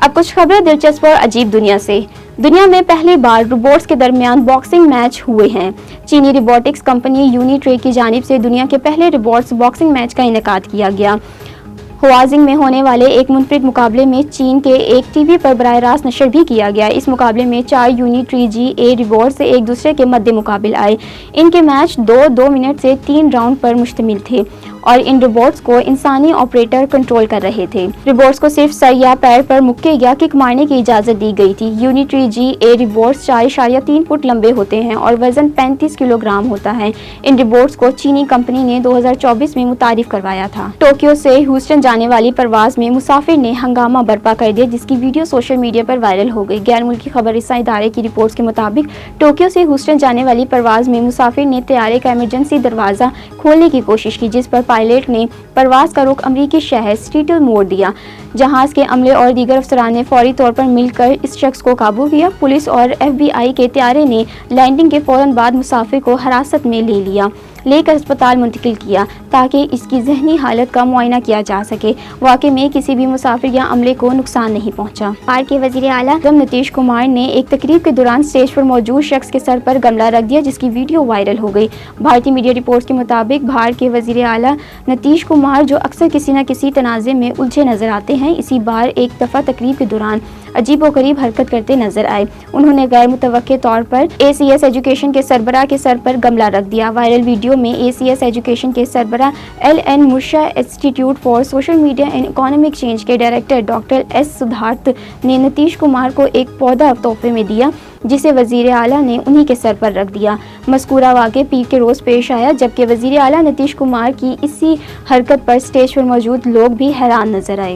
اب کچھ خبریں دلچسپ اور عجیب دنیا سے۔ دنیا میں پہلی بار روبوٹس کے درمیان باکسنگ میچ ہوئے ہیں۔ چینی روبوٹکس کمپنی یونیٹریک کی جانب سے دنیا کے پہلے روبوٹس باکسنگ میچ کا انعقاد کیا گیا۔ ہوازنگ میں ہونے والے ایک منفرد مقابلے میں چین کے ایک ٹی وی پر براہ راست نشر بھی کیا گیا۔ اس مقابلے میں 4 یونیٹری جی اے روبوٹس ایک دوسرے کے مد مقابل آئے۔ ان کے میچ 2 منٹ سے 3 راؤنڈ پر مشتمل تھے اور ان روبوٹس کو انسانی آپریٹر کنٹرول کر رہے تھے۔ روبوٹس کو صرف سر یا پیر پر مکے یا کک مارنے کی اجازت دی گئی تھی۔ یونیٹری جی اے روبوٹس 4.3 فٹ لمبے ہوتے ہیں اور وزن 35 کلو گرام ہوتا ہے۔ ان روبوٹس کو چینی کمپنی نے 2024 میں متعارف کروایا تھا۔ ٹوکیو سے ہیوسٹن جانے والی پرواز میں مسافر نے ہنگامہ برپا کر دیا، جس کی ویڈیو سوشل میڈیا پر وائرل ہو گئی۔ غیر ملکی خبر رساں ادارے کی رپورٹس کے مطابق ٹوکیو سے ہیوسٹن جانے والی پرواز میں مسافر نے طیارے کا ایمرجنسی دروازہ کھولنے کی کوشش کی، جس پر پائلٹ نے پرواز کا رخ امریکی شہر سیٹل موڑ دیا۔ جہاز کے عملے اور دیگر افسران نے فوری طور پر مل کر اس شخص کو قابو کیا۔ پولیس اور ایف بی آئی کے طیارے نے لینڈنگ کے فوراً بعد مسافر کو حراست میں لے کر اسپتال منتقل کیا تاکہ اس کی ذہنی حالت کا معائنہ کیا جا سکے۔ واقعے میں کسی بھی مسافر یا عملے کو نقصان نہیں پہنچا۔ بہار کے وزیر اعلیٰ نتیش کمار نے ایک تقریب کے دوران اسٹیج پر موجود شخص کے سر پر گملہ رکھ دیا، جس کی ویڈیو وائرل ہو گئی۔ بھارتی میڈیا رپورٹس کے مطابق بہار کے وزیر اعلیٰ نتیش کمار، جو اکثر کسی نہ کسی تنازع میں الجھے نظر آتے ہیں، اسی بار ایک دفعہ تقریب کے دوران عجیب و غریب حرکت کرتے نظر آئے۔ انہوں نے غیر متوقع طور پر اے سی ایس ایجوکیشن کے سربراہ کے سر پر گملہ رکھ دیا۔ وائرل ویڈیو میں اے سی ایس ایجوکیشن کے سربراہ ایل این مرشا Institute for Social Media and Economic Change کے ڈائریکٹر ڈاکٹر ایس سدھارتھ نے نتیش کمار کو ایک پودا تحفے میں دیا، جسے وزیر اعلیٰ نے انہی کے سر پر رکھ دیا۔ مذکورہ واقعہ پیر کے روز پیش آیا، جبکہ وزیر اعلیٰ نتیش کمار کی اسی حرکت پر اسٹیج پر موجود لوگ بھی حیران نظر آئے۔